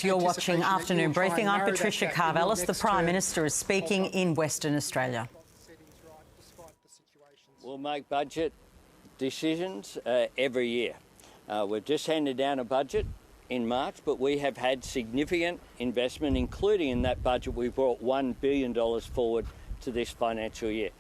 You're watching Afternoon Briefing. I'm Patricia Karvelas. The Prime Minister is speaking in Western Australia. We'll make budget decisions every year. We've just handed down a budget in March, but we have had significant investment, including in that budget we brought $1 billion forward to this financial year.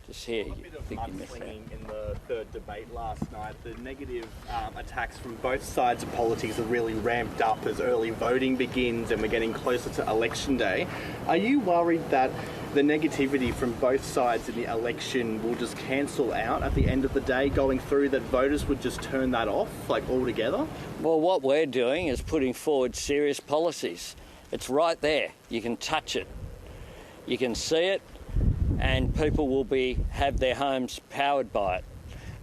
Just here, a bit of mudslinging in the third debate last night. The negative attacks from both sides of politics have really ramped up as early voting begins and we're getting closer to election day. Are you worried that the negativity from both sides in the election will just cancel out at the end of the day going through, that voters would just turn that off, like, altogether? Well, what we're doing is putting forward serious policies. It's right there. You can touch it. You can see it. And people will have their homes powered by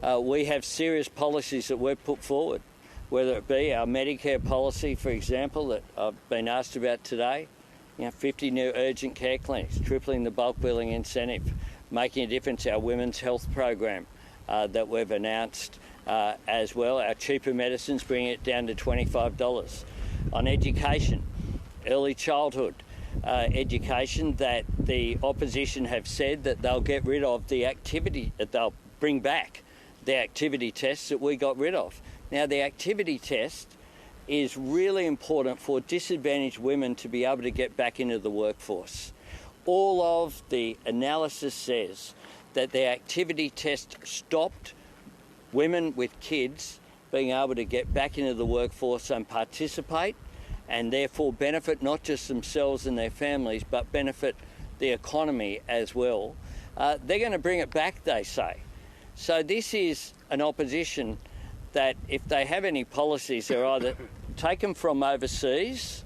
it. We have serious policies that we've put forward, whether it be our Medicare policy, for example, that I've been asked about today, 50 new urgent care clinics, tripling the bulk billing incentive, making a difference, our women's health program that we've announced as well, our cheaper medicines, bringing it down to $25. On education, early childhood, education, that the opposition have said that they'll get rid of the activity, that they'll bring back the activity tests that we got rid of. Now, the activity test is really important for disadvantaged women to be able to get back into the workforce. All of the analysis says that the activity test stopped women with kids being able to get back into the workforce and participate, and therefore benefit not just themselves and their families, but benefit the economy as well. They're going to bring it back, they say. So this is an opposition that, if they have any policies, they're either taken from overseas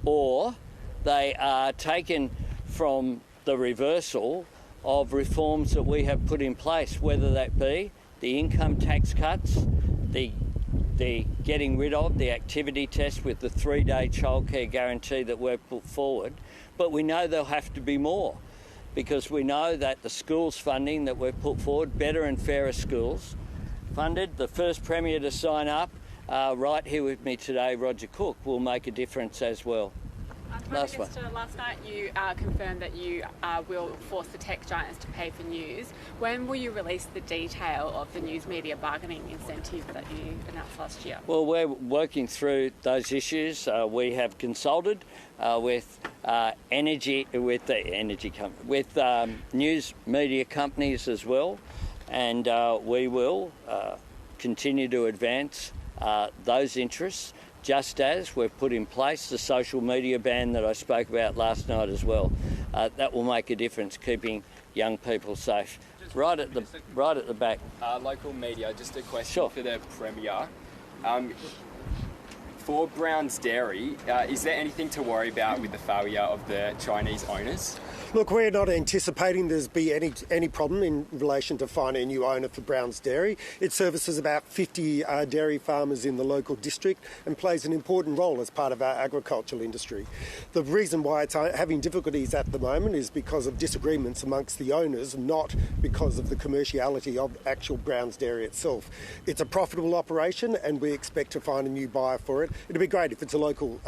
or they are taken from the reversal of reforms that we have put in place, whether that be the income tax cuts, the getting rid of the activity test with the 3-day childcare guarantee that we've put forward. But we know there'll have to be more, because we know that the schools funding that we've put forward, better and fairer schools, funded, the first Premier to sign up, right here with me today, Roger Cook, will make a difference as well. Last night you confirmed that you will force the tech giants to pay for news. When will you release the detail of the news media bargaining incentive that you announced last year? Well, we're working through those issues. We have consulted with news media companies as well, and we will continue to advance those interests, just as we've put in place the social media ban that I spoke about last night as well. That will make a difference, keeping young people safe. Right at the back. Local media, just a question for the Premier. For Browns Dairy, is there anything to worry about with the failure of the Chinese owners? Look, we're not anticipating there's be any problem in relation to finding a new owner for Browns Dairy. It services about 50 dairy farmers in the local district and plays an important role as part of our agricultural industry. The reason why it's having difficulties at the moment is because of disagreements amongst the owners, not because of the commerciality of actual Browns Dairy itself. It's a profitable operation and we expect to find a new buyer for it. It'd be great if it's a local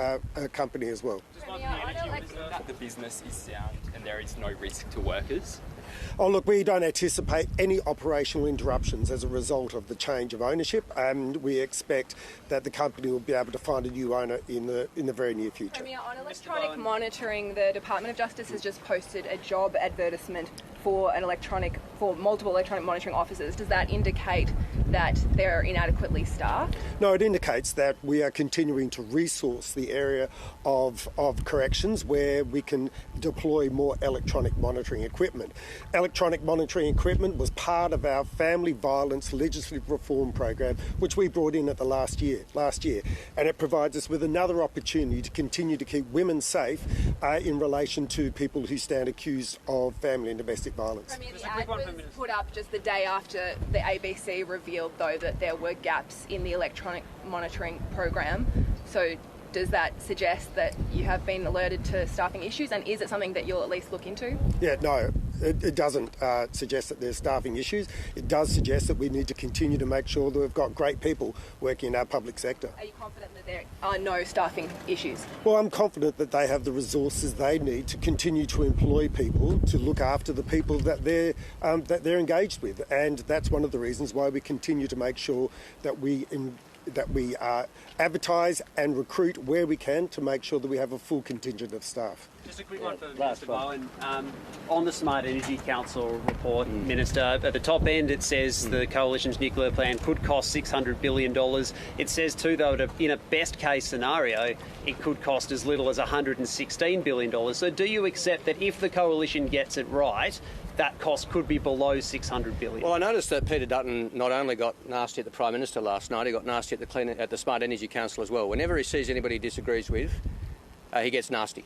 company as well. That the business is sound and there is no risk to workers? Oh, look, we don't anticipate any operational interruptions as a result of the change of ownership, and we expect that the company will be able to find a new owner in the very near future. Premier, on electronic monitoring, the Department of Justice has just posted a job advertisement for multiple electronic monitoring officers. Does that indicate that they're inadequately staffed? No, it indicates that we are continuing to resource the area of corrections where we can deploy more electronic monitoring equipment. Electronic monitoring equipment was part of our family violence legislative reform program, which we brought in at the last year, and it provides us with another opportunity to continue to keep women safe in relation to people who stand accused of family and domestic violence. Premier, the ad was put up just the day after the ABC revealed, though, that there were gaps in the electronic monitoring program. So does that suggest that you have been alerted to staffing issues, and is it something that you'll at least look into? Yeah, no. it doesn't suggest that there's staffing issues. It does suggest that we need to continue to make sure that we've got great people working in our public sector. Are you confident that there are no staffing issues? Well, I'm confident that they have the resources they need to continue to employ people to look after the people that they're engaged with, and that's one of the reasons why we continue to make sure that we advertise and recruit where we can to make sure that we have a full contingent of staff. Just a quick one for Mr. Bowen. On the Smart Energy Council report, Minister, at the top end it says the Coalition's nuclear plan could cost $600 billion. It says too, though, in a best case scenario, it could cost as little as $116 billion. So do you accept that if the Coalition gets it right, that cost could be below $600 billion? Well, I noticed that Peter Dutton not only got nasty at the Prime Minister last night, he got nasty at the Smart Energy Council as well. Whenever he sees anybody he disagrees with, he gets nasty.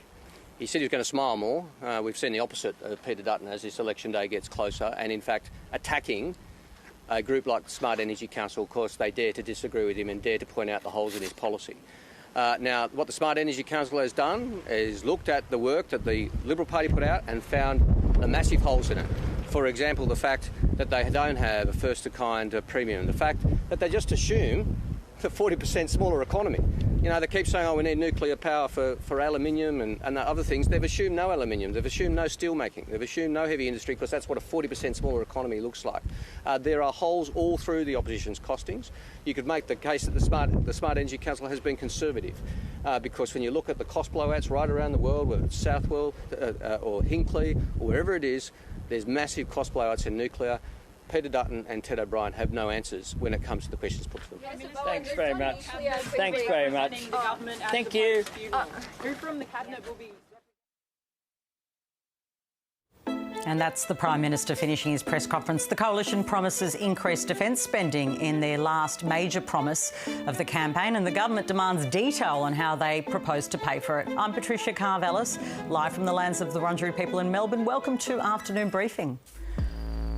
He said he was going to smile more. We've seen the opposite of Peter Dutton as this election day gets closer, and in fact attacking a group like the Smart Energy Council. Of course, they dare to disagree with him and dare to point out the holes in his policy. Now, what the Smart Energy Council has done is looked at the work that the Liberal Party put out and found the massive holes in it. For example, the fact that they don't have a first-of-kind premium, the fact that they just assume a 40% smaller economy. You know, they keep saying, oh, we need nuclear power for aluminium and other things. They've assumed no aluminium. They've assumed no steel making. They've assumed no heavy industry, because that's what a 40% smaller economy looks like. There are holes all through the opposition's costings. You could make the case that the Smart Energy Council has been conservative, because when you look at the cost blowouts right around the world, whether it's Southwell or Hinkley or wherever it is, there's massive cost blowouts in nuclear. Peter Dutton and Ted O'Brien have no answers when it comes to the questions put to them. Thanks very much. Thanks very much. Thank you. Who from the Cabinet will be... And that's the Prime Minister finishing his press conference. The Coalition promises increased defence spending in their last major promise of the campaign, and the government demands detail on how they propose to pay for it. I'm Patricia Karvelas, live from the lands of the Wurundjeri people in Melbourne. Welcome to Afternoon Briefing.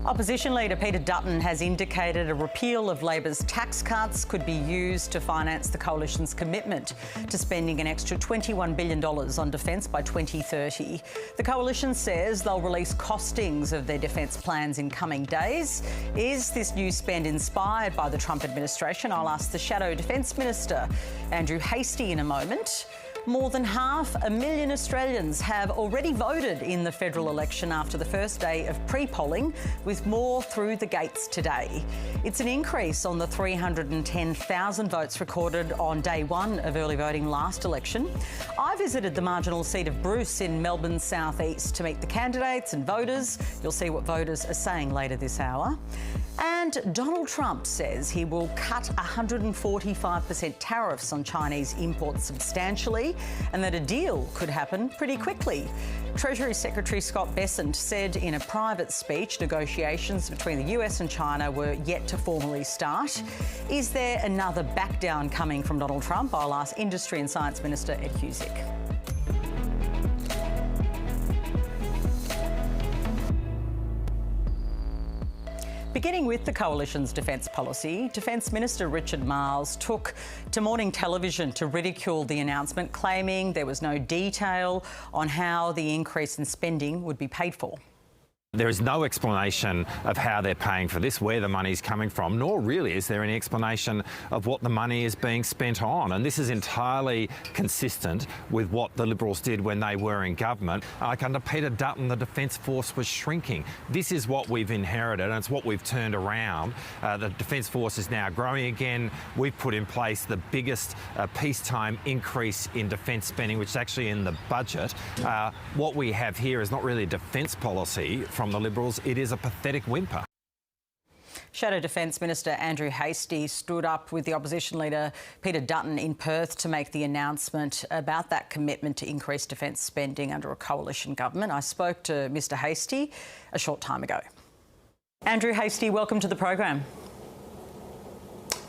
Opposition leader Peter Dutton has indicated a repeal of Labor's tax cuts could be used to finance the Coalition's commitment to spending an extra $21 billion on defence by 2030. The Coalition says they'll release costings of their defence plans in coming days. Is this new spend inspired by the Trump administration? I'll ask the Shadow Defence Minister, Andrew Hastie, in a moment. More than 500,000 Australians have already voted in the federal election after the first day of pre-polling, with more through the gates today. It's an increase on the 310,000 votes recorded on day one of early voting last election. I visited the marginal seat of Bruce in Melbourne's southeast to meet the candidates and voters. You'll see what voters are saying later this hour. And Donald Trump says he will cut 145% tariffs on Chinese imports substantially, and that a deal could happen pretty quickly. Treasury Secretary Scott Bessent said in a private speech negotiations between the US and China were yet to formally start. Is there another back down coming from Donald Trump? I'll ask Industry and Science Minister Ed Husic. Beginning with the Coalition's defence policy, Defence Minister Richard Marles took to morning television to ridicule the announcement, claiming there was no detail on how the increase in spending would be paid for. There is no explanation of how they're paying for this, where the money is coming from, nor really is there any explanation of what the money is being spent on. And this is entirely consistent with what the Liberals did when they were in government. Like under Peter Dutton, the Defence Force was shrinking. This is what we've inherited, and it's what we've turned around. The Defence Force is now growing again. We've put in place the biggest peacetime increase in defence spending, which is actually in the budget. What we have here is not really a defence policy from the Liberals, it is a pathetic whimper. Shadow Defence Minister Andrew Hastie stood up with the opposition leader Peter Dutton in Perth to make the announcement about that commitment to increase defence spending under a coalition government. I spoke to Mr Hastie a short time ago. Andrew Hastie, welcome to the program.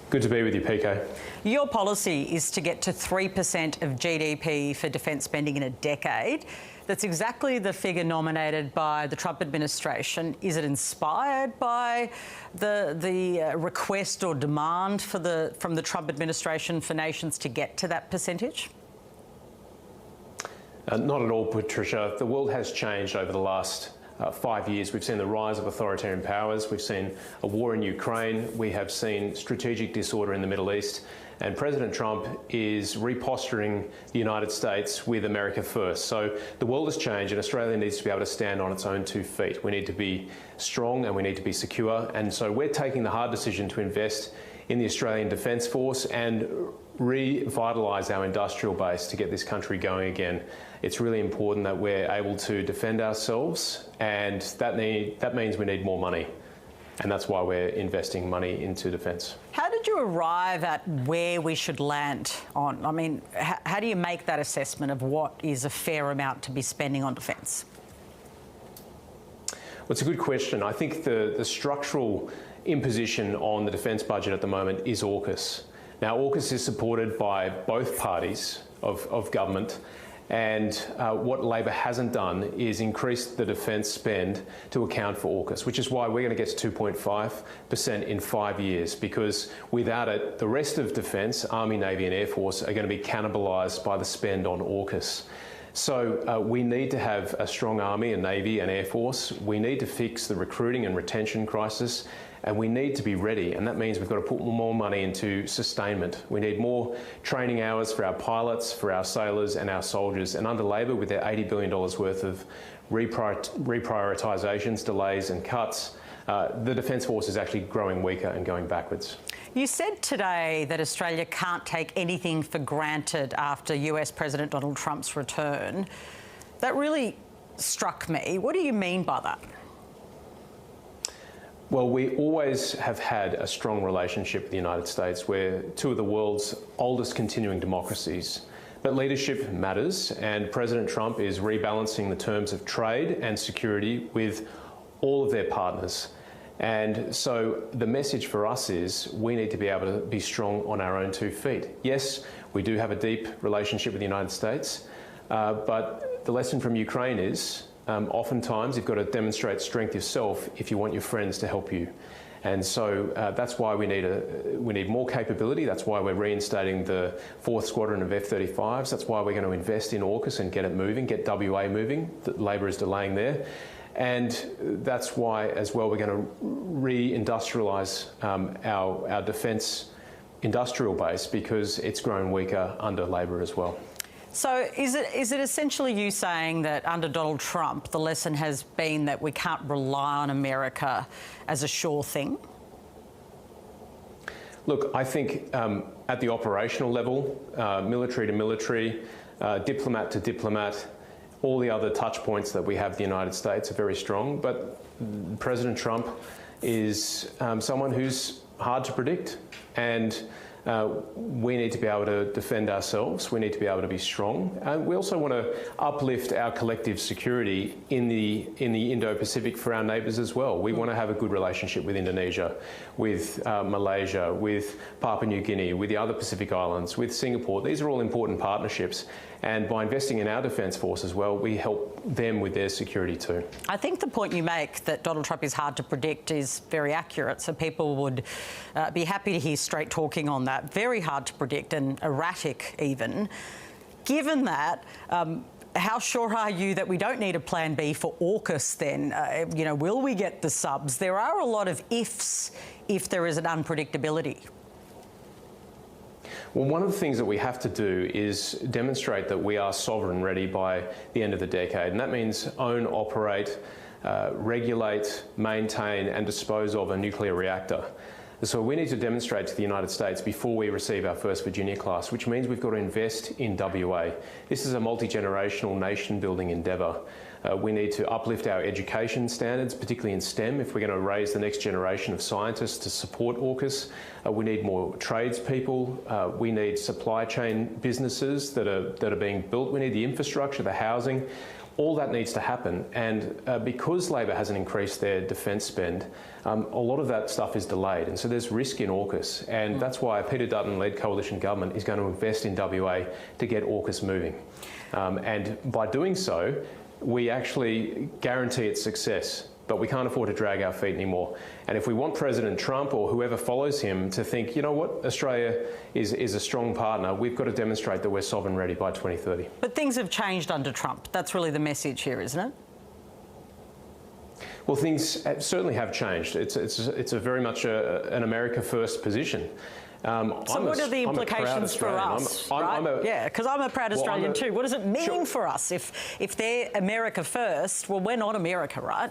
Good to be with you, PK. Your policy is to get to 3% of GDP for defence spending in a decade. That's exactly the figure nominated by the Trump administration. Is it inspired by the request or demand from the Trump administration for nations to get to that percentage? Not at all, Patricia. The world has changed over the last 5 years. We've seen the rise of authoritarian powers. We've seen a war in Ukraine. We have seen strategic disorder in the Middle East. And President Trump is reposturing the United States with America first. So the world has changed and Australia needs to be able to stand on its own 2 feet. We need to be strong and we need to be secure. And so we're taking the hard decision to invest in the Australian Defence Force and revitalise our industrial base to get this country going again. It's really important that we're able to defend ourselves, and that means we need more money. And that's why we're investing money into defence. How did you arrive at where we should land on? I mean, how do you make that assessment of what is a fair amount to be spending on defence? Well, it's a good question. I think the structural imposition on the defence budget at the moment is AUKUS. Now, AUKUS is supported by both parties of government, and what Labor hasn't done is increase the defence spend to account for AUKUS, which is why we're going to get to 2.5% in 5 years, because without it, the rest of defence, Army, Navy and Air Force, are going to be cannibalised by the spend on AUKUS. So we need to have a strong Army and Navy and Air Force. We need to fix the recruiting and retention crisis, and we need to be ready, and that means we've got to put more money into sustainment. We need more training hours for our pilots, for our sailors and our soldiers, and under Labor, with their $80 billion worth of reprioritisations, delays and cuts, the Defence Force is actually growing weaker and going backwards. You said today that Australia can't take anything for granted after US President Donald Trump's return. That really struck me. What do you mean by that? Well, we always have had a strong relationship with the United States. We're 2 of the world's oldest continuing democracies. But leadership matters, and President Trump is rebalancing the terms of trade and security with all of their partners. And so the message for us is we need to be able to be strong on our own 2 feet. Yes, we do have a deep relationship with the United States, but the lesson from Ukraine is oftentimes you've got to demonstrate strength yourself if you want your friends to help you. And so that's why we need more capability. That's why we're reinstating the 4th Squadron of F-35s. That's why we're going to invest in AUKUS and get it moving, get WA moving. Labor is delaying there. And that's why, as well, we're going to re-industrialise our defence industrial base, because it's grown weaker under Labor as well. So is it essentially you saying that under Donald Trump, the lesson has been that we can't rely on America as a sure thing? Look, I think at the operational level, military to military, diplomat to diplomat, all the other touch points that we have in the United States are very strong, but President Trump is someone who's hard to predict, and we need to be able to defend ourselves. We need to be able to be strong. And we also want to uplift our collective security in the Indo-Pacific for our neighbours as well. We want to have a good relationship with Indonesia, with Malaysia, with Papua New Guinea, with the other Pacific Islands, with Singapore. These are all important partnerships. And by investing in our Defence Force as well, we help them with their security too. I think the point you make that Donald Trump is hard to predict is very accurate. So people would be happy to hear straight talking on that. Very hard to predict and erratic even. Given that, how sure are you that we don't need a plan B for AUKUS then? Will we get the subs? There are a lot of ifs if there is an unpredictability. Well, one of the things that we have to do is demonstrate that we are sovereign ready by the end of the decade, and that means own, operate, regulate, maintain and dispose of a nuclear reactor. So we need to demonstrate to the United States before we receive our first Virginia class, which means we've got to invest in WA. This is a multi-generational nation-building endeavour. We need to uplift our education standards, particularly in STEM, if we're going to raise the next generation of scientists to support AUKUS. We need more tradespeople. We need supply chain businesses that are being built. We need the infrastructure, the housing. All that needs to happen. And because Labor hasn't increased their defence spend, a lot of that stuff is delayed. And so there's risk in AUKUS. And that's why a Peter Dutton-led coalition government is going to invest in WA to get AUKUS moving. And by doing so, we actually guarantee its success, but we can't afford to drag our feet anymore. And if we want President Trump or whoever follows him to think, you know what, Australia is a strong partner, we've got to demonstrate that we're sovereign ready by 2030. But things have changed under Trump. That's really the message here, isn't it? Well, things certainly have changed. It's a very much an America first position. So what are the implications for us? Yeah, because I'm a proud Australian too. What does it mean for us if they're America first? Well, we're not America, right?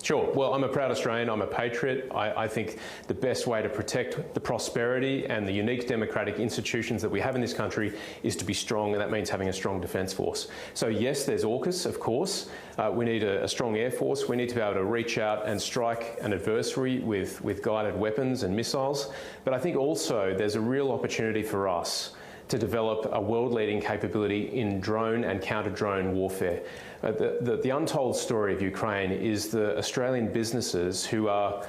Sure. Well, I'm a proud Australian. I'm a patriot. I think the best way to protect the prosperity and the unique democratic institutions that we have in this country is to be strong, and that means having a strong defence force. So yes, there's AUKUS, of course. We need a strong air force. We need to be able to reach out and strike an adversary with guided weapons and missiles. But I think also there's a real opportunity for us to develop a world-leading capability in drone and counter-drone warfare. The untold story of Ukraine is the Australian businesses who are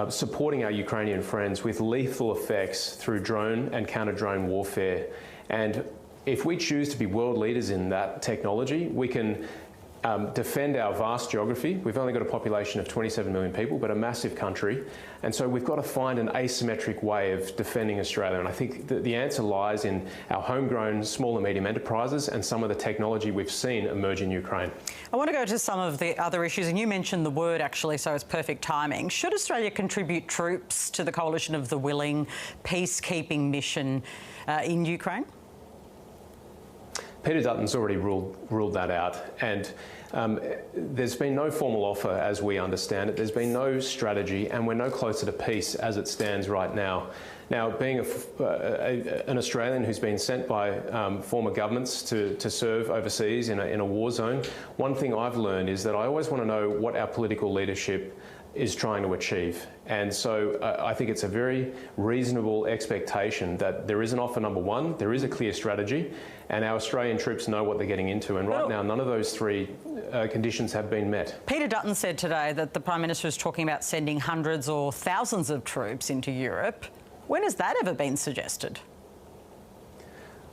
supporting our Ukrainian friends with lethal effects through drone and counter-drone warfare. And if we choose to be world leaders in that technology, we can defend our vast geography. We've only got a population of 27 million people, but a massive country. And so we've got to find an asymmetric way of defending Australia. And I think the answer lies in our homegrown small and medium enterprises and some of the technology we've seen emerge in Ukraine. I want to go to some of the other issues, and you mentioned the word actually, so it's perfect timing. Should Australia contribute troops to the Coalition of the Willing peacekeeping mission in Ukraine? Peter Dutton's already ruled that out, and there's been no formal offer as we understand it. There's been no strategy, and we're no closer to peace as it stands right now. Now, being an Australian who's been sent by former governments to serve overseas in a war zone, one thing I've learned is that I always want to know what our political leadership is trying to achieve. And so I think it's a very reasonable expectation that there is an offer, number one, there is a clear strategy, and our Australian troops know what they're getting into. And right now, none of those three conditions have been met. Peter Dutton said today that the Prime Minister is talking about sending hundreds or thousands of troops into Europe. When has that ever been suggested?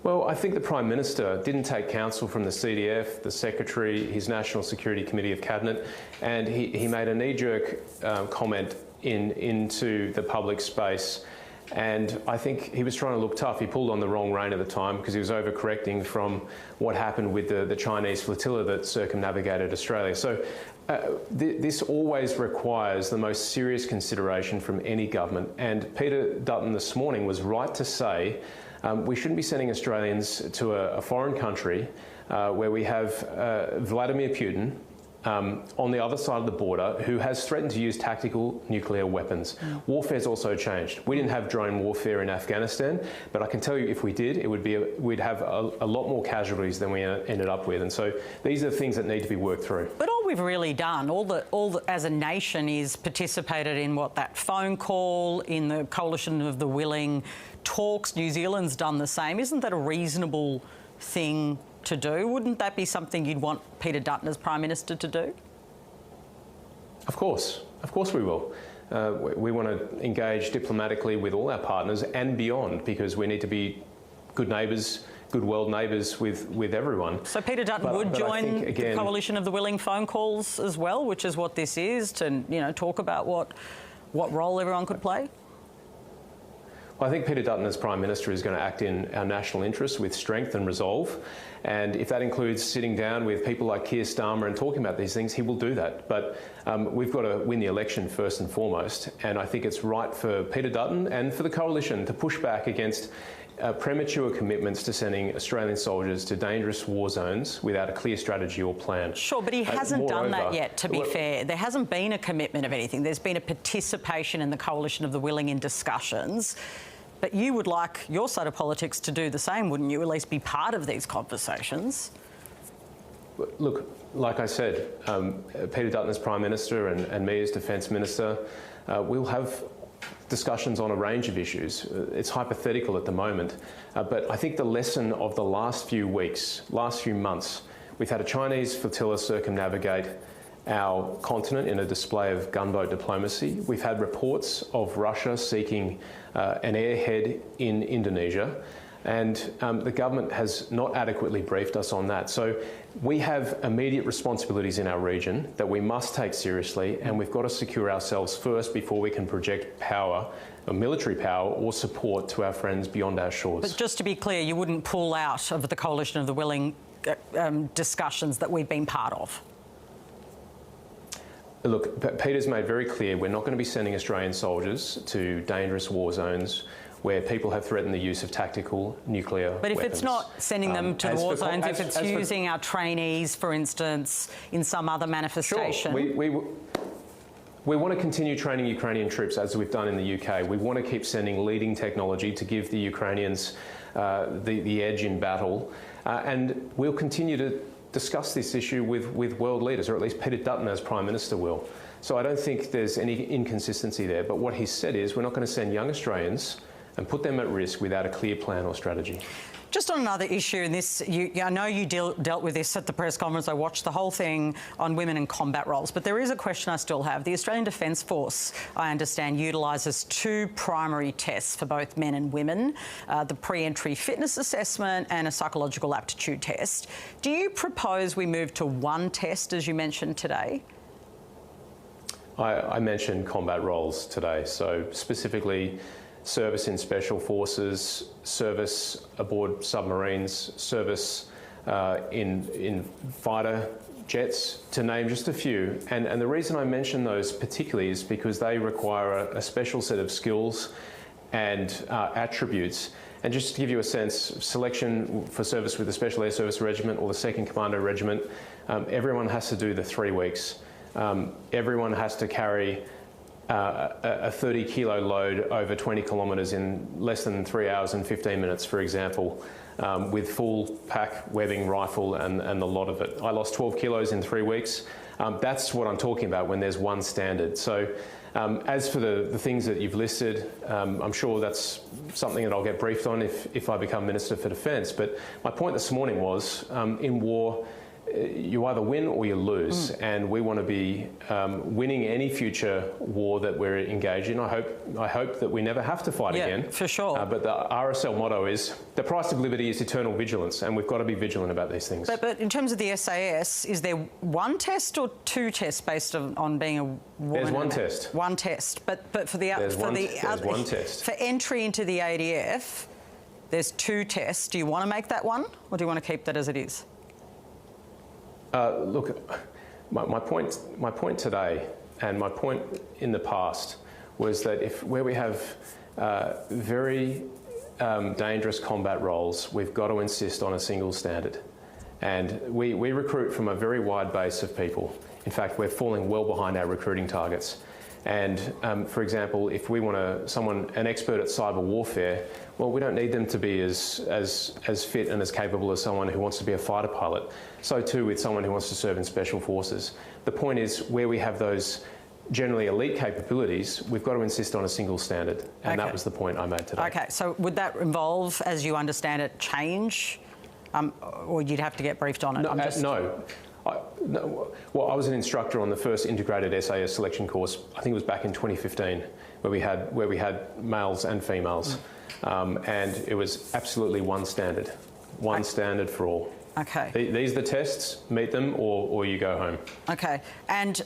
Well, I think the Prime Minister didn't take counsel from the CDF, the Secretary, his National Security Committee of Cabinet, and he made a knee-jerk comment into the public space. And I think he was trying to look tough. He pulled on the wrong rein at the time because he was overcorrecting from what happened with the Chinese flotilla that circumnavigated Australia. So this always requires the most serious consideration from any government. And Peter Dutton this morning was right to say we shouldn't be sending Australians to a foreign country where we have Vladimir Putin on the other side of the border who has threatened to use tactical nuclear weapons. Warfare's also changed. We didn't have drone warfare in Afghanistan, but I can tell you if we did, we'd have a lot more casualties than we ended up with. And so these are the things that need to be worked through. But all we've really done, as a nation, is participated in that phone call, in the Coalition of the Willing talks. New Zealand's done the same. Isn't that a reasonable thing to do? Wouldn't that be something you'd want Peter Dutton as Prime Minister to do? Of course we will. We want to engage diplomatically with all our partners and beyond, because we need to be good neighbours, good world neighbours with everyone. So Peter Dutton would join the Coalition of the Willing phone calls as well, which is what this is, to talk about what role everyone could play? Well, I think Peter Dutton as Prime Minister is going to act in our national interests with strength and resolve. And if that includes sitting down with people like Keir Starmer and talking about these things, he will do that. But we've got to win the election first and foremost. And I think it's right for Peter Dutton and for the Coalition to push back against premature commitments to sending Australian soldiers to dangerous war zones without a clear strategy or plan. Sure, but he hasn't done that yet, to be fair. There hasn't been a commitment of anything. There's been a participation in the Coalition of the Willing in discussions. But you would like your side of politics to do the same, wouldn't you? At least be part of these conversations. Look, like I said, Peter Dutton as Prime Minister and me as Defence Minister, we'll have discussions on a range of issues. It's hypothetical at the moment, but I think the lesson of the last few weeks, last few months, we've had a Chinese flotilla circumnavigate our continent in a display of gunboat diplomacy. We've had reports of Russia seeking an airhead in Indonesia, and the government has not adequately briefed us on that. So we have immediate responsibilities in our region that we must take seriously, and we've got to secure ourselves first before we can project power, or military power or support to our friends beyond our shores. But just to be clear, you wouldn't pull out of the Coalition of the Willing discussions that we've been part of? Look, Peter's made very clear we're not going to be sending Australian soldiers to dangerous war zones where people have threatened the use of tactical nuclear weapons. But if it's not sending them to the war zones, if it's using our trainees, for instance, in some other manifestation... Sure. We want to continue training Ukrainian troops as we've done in the UK. We want to keep sending leading technology to give the Ukrainians the edge in battle. And we'll continue to discuss this issue with world leaders, or at least Peter Dutton as Prime Minister will. So I don't think there's any inconsistency there. But what he's said is we're not going to send young Australians and put them at risk without a clear plan or strategy. Just on another issue, and this, I know you dealt with this at the press conference. I watched the whole thing on women in combat roles, but there is a question I still have. The Australian Defence Force, I understand, utilises 2 primary tests for both men and women, the pre-entry fitness assessment and a psychological aptitude test. Do you propose we move to 1 test, as you mentioned today? I mentioned combat roles today, so specifically service in special forces, service aboard submarines, service in fighter jets, to name just a few. And the reason I mention those particularly is because they require a special set of skills and attributes. And just to give you a sense, selection for service with the Special Air Service Regiment or the 2nd Commando Regiment, everyone has to do the 3 weeks. Everyone has to carry a 30-kilo load over 20 kilometres in less than 3 hours and 15 minutes, for example, with full pack webbing rifle and the lot of it. I lost 12 kilos in 3 weeks. That's what I'm talking about when there's 1 standard. So as for the things that you've listed, I'm sure that's something that I'll get briefed on if I become Minister for Defence. But my point this morning was, in war, you either win or you lose, and we want to be winning any future war that we're engaged in. I hope that we never have to fight again. Yeah, for sure. But the RSL motto is, the price of liberty is eternal vigilance, and we've got to be vigilant about these things. But in terms of the SAS, is there 1 test or 2 tests based on being a woman? There's 1 test. 1 test. But for the there's one test. For entry into the ADF, there's 2 tests. Do you want to make that 1, or do you want to keep that as it is? Look, my point today and my point in the past was that where we have very dangerous combat roles, we've got to insist on a single standard. And we recruit from a very wide base of people. In fact, we're falling well behind our recruiting targets. And for example, if we want an expert at cyber warfare, well, we don't need them to be as fit and as capable as someone who wants to be a fighter pilot. So too with someone who wants to serve in special forces. The point is, where we have those generally elite capabilities, we've got to insist on a single standard. And that was the point I made today. Okay, so would that involve, as you understand it, change? Or you'd have to get briefed on it? No. Well, I was an instructor on the first integrated SAS selection course. I think it was back in 2015, where we had males and females, and it was absolutely 1 standard, standard for all. Okay. These are the tests. Meet them, or you go home. Okay, and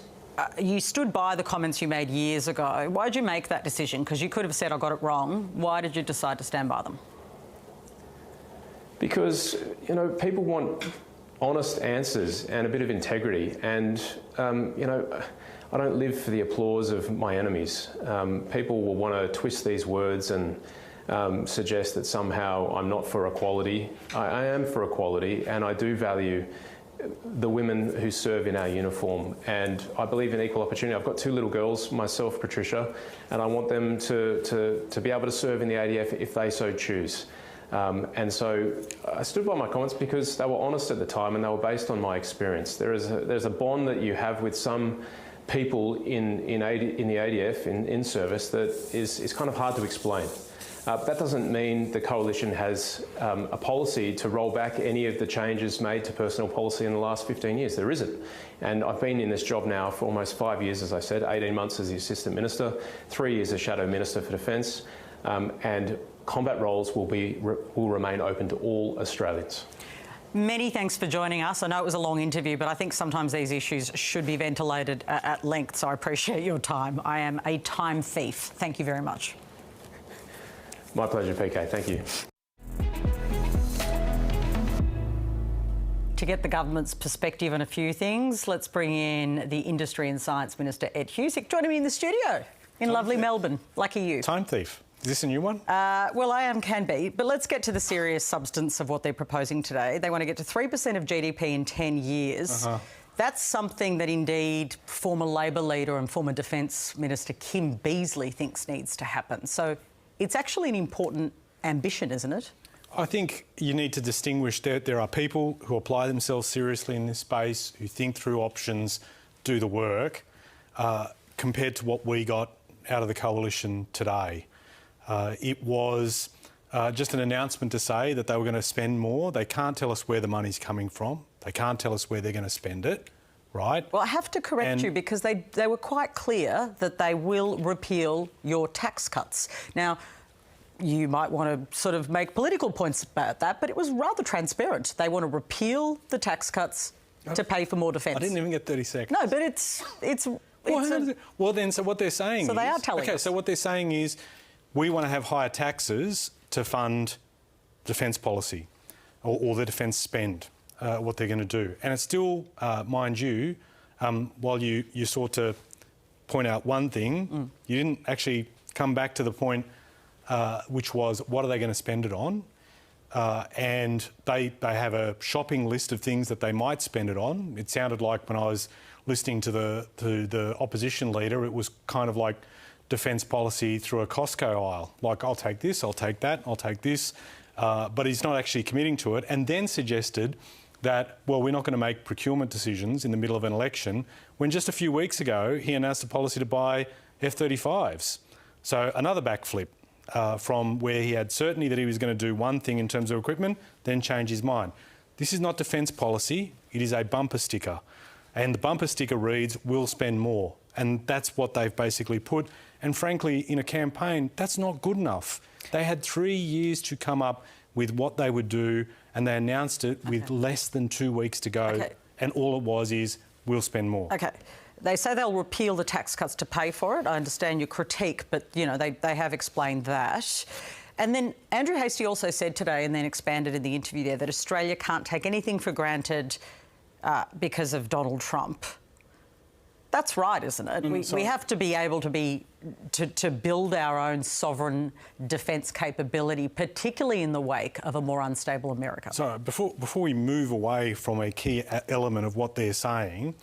you stood by the comments you made years ago. Why did you make that decision? Because you could have said I got it wrong. Why did you decide to stand by them? Because people want honest answers and a bit of integrity, and I don't live for the applause of my enemies. People will want to twist these words and suggest that somehow I'm not for equality. I am for equality, and I do value the women who serve in our uniform, and I believe in equal opportunity. I've got 2 little girls myself, Patricia, and I want them to be able to serve in the ADF if they so choose. And so I stood by my comments because they were honest at the time and they were based on my experience. There's a bond that you have with some people in the ADF, in service, that is kind of hard to explain. That doesn't mean the Coalition has a policy to roll back any of the changes made to personnel policy in the last 15 years. There isn't. And I've been in this job now for almost 5 years, as I said, 18 months as the Assistant Minister, 3 years as Shadow Minister for Defence, and combat roles will remain open to all Australians. Many thanks for joining us. I know it was a long interview, but I think sometimes these issues should be ventilated at length, so I appreciate your time. I am a time thief. Thank you very much. My pleasure, PK. Thank you. to get the government's perspective on a few things, let's bring in the Industry and Science Minister, Ed Husic, joining me in the studio in lovely Melbourne. Lucky you. Time thief. Is this a new one? Well, can be. But let's get to the serious substance of what they're proposing today. They want to get to 3% of GDP in 10 years. That's something that indeed former Labor leader and former Defence Minister Kim Beazley thinks needs to happen. So it's actually an important ambition, isn't it? I think you need to distinguish that there are people who apply themselves seriously in this space, who think through options, do the work, compared to what we got out of the coalition today. It was just an announcement to say that they were going to spend more. They can't tell us where the money's coming from. They can't tell us where they're going to spend it, right? Well, I have to correct you because they were quite clear that they will repeal your tax cuts. Now, you might want to sort of make political points about that, but it was rather transparent. They want to repeal the tax cuts to pay for more defence. I didn't even get 30 seconds. No, but it's well, then, so what they're saying is... So they are telling us. OK, so what they're saying is we want to have higher taxes to fund defence policy or the defence spend, what they're going to do. And it's still, mind you, while you sought to point out one thing, you didn't actually come back to the point which was what are they going to spend it on? And they have a shopping list of things that they might spend it on. It sounded like when I was listening to the opposition leader, it was kind of like defence policy through a Costco aisle. Like, I'll take this, I'll take that, I'll take this. But he's not actually committing to it, and then suggested that, well, we're not going to make procurement decisions in the middle of an election, when just a few weeks ago he announced a policy to buy F-35s. So another backflip. From where he had certainty that he was going to do one thing in terms of equipment, then change his mind. This is not defence policy, it is a bumper sticker. And the bumper sticker reads, we'll spend more. And that's what they've basically put. And frankly, in a campaign, that's not good enough. They had 3 years to come up with what they would do, and they announced it with less than 2 weeks to go. And all it was is, we'll spend more. OK. They say they'll repeal the tax cuts to pay for it. I understand your critique, but, you know, they have explained that. And then Andrew Hastie also said today, and then expanded in the interview there, that Australia can't take anything for granted because of Donald Trump. That's right, isn't it? We have to be able to build our own sovereign defence capability, particularly in the wake of a more unstable America. So before we move away from a key element of what they're saying,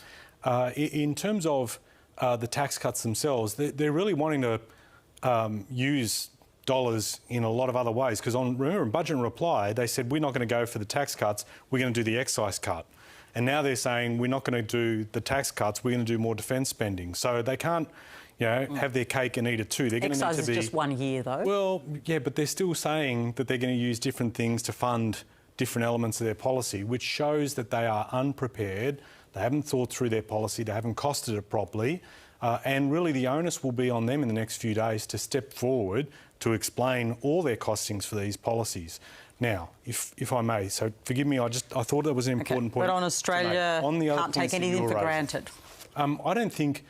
in terms of the tax cuts themselves, they're really wanting to use dollars in a lot of other ways. Because remember, in Budget and Reply, they said we're not going to go for the tax cuts, we're going to do the excise cut. And now they're saying we're not going to do the tax cuts, we're going to do more defence spending. So they can't, you know, have their cake and eat it too. They're excise going to need to be just 1 year, though. Well, yeah, but they're still saying that they're going to use different things to fund different elements of their policy, which shows that they are unprepared. They haven't thought through their policy, they haven't costed it properly, and really the onus will be on them in the next few days to step forward to explain all their costings for these policies. Now, if I may, so forgive me, I thought that was an important point. But on Australia, on the other can't take anything for granted. I don't think,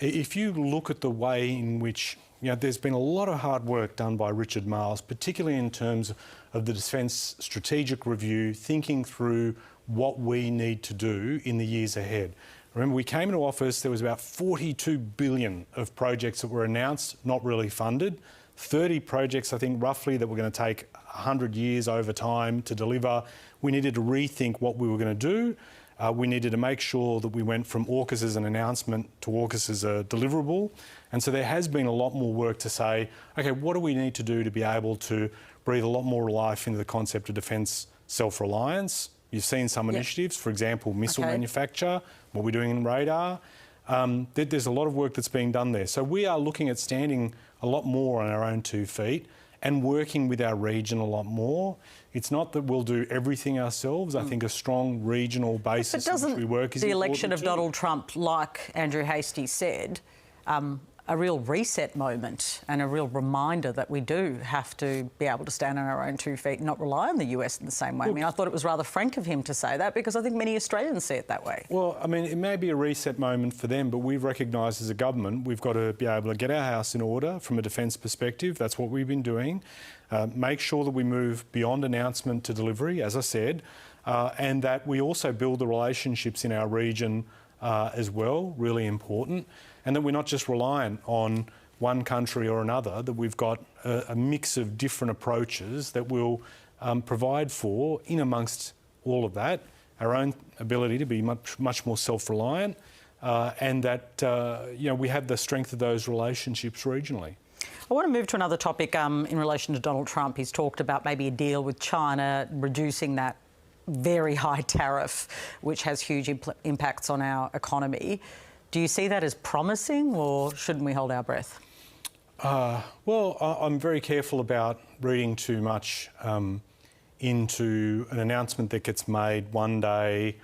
if you look at the way in which, you know, there's been a lot of hard work done by Richard Marles, particularly in terms of the Defence Strategic Review, thinking through what we need to do in the years ahead. Remember, we came into office, there was about $42 billion of projects that were announced, not really funded. 30 projects, I think, roughly, that were going to take 100 years over time to deliver. We needed to rethink what we were going to do. We needed to make sure that we went from AUKUS as an announcement to AUKUS as a deliverable. And so there has been a lot more work to say, OK, what do we need to do to be able to breathe a lot more life into the concept of defence self-reliance? You've seen some initiatives, for example, missile manufacture, what we're doing in radar. There's a lot of work that's being done there. So we are looking at standing a lot more on our own 2 feet and working with our region a lot more. It's not that we'll do everything ourselves. I think a strong regional basis in which we work is important. The election of Donald Trump, like Andrew Hastie said, a real reset moment and a real reminder that we do have to be able to stand on our own 2 feet and not rely on the US in the same way. I mean, I thought it was rather frank of him to say that because I think many Australians see it that way. Well, I mean, it may be a reset moment for them, but we've recognised as a government we've got to be able to get our house in order from a defence perspective. That's what we've been doing. Make sure that we move beyond announcement to delivery, as I said. and that we also build the relationships in our region as well, really important, and that we're not just reliant on one country or another, that we've got a mix of different approaches that will provide for, in amongst all of that, our own ability to be much more self-reliant, and that we have the strength of those relationships regionally. I want to move to another topic in relation to Donald Trump. He's talked about maybe a deal with China, reducing that very high tariff, which has huge impacts on our economy. Do you see that as promising, or shouldn't we hold our breath? Well, I'm very careful about reading too much into an announcement that gets made one day,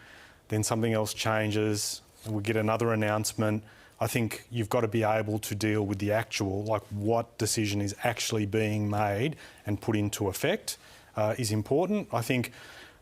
then something else changes, and we get another announcement. I think you've got to be able to deal with the actual, like what decision is actually being made and put into effect is important. I think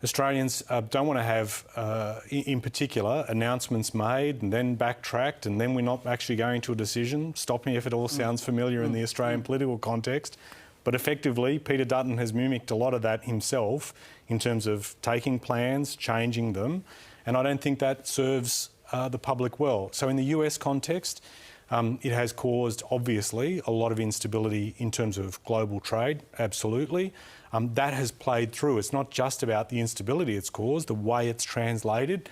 Australians don't want to have, in particular, announcements made and then backtracked and then we're not actually going to a decision. Stop me if it all sounds familiar in the Australian political context. But effectively, Peter Dutton has mimicked a lot of that himself in terms of taking plans, changing them, and I don't think that serves the public well. So in the US context, it has caused, obviously, a lot of instability in terms of global trade, absolutely. That has played through. It's not just about the instability it's caused, the way it's translated.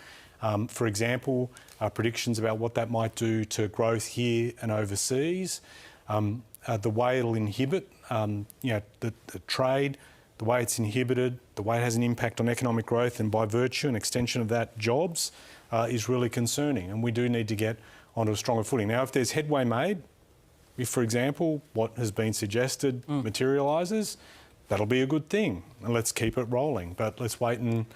For example, predictions about what that might do to growth here and overseas, the way it'll inhibit the trade, the way it's inhibited, the way it has an impact on economic growth and by virtue and extension of that jobs is really concerning, and we do need to get onto a stronger footing. Now, if there's headway made, if, for example, what has been suggested materialises, that'll be a good thing, and let's keep it rolling. But let's wait and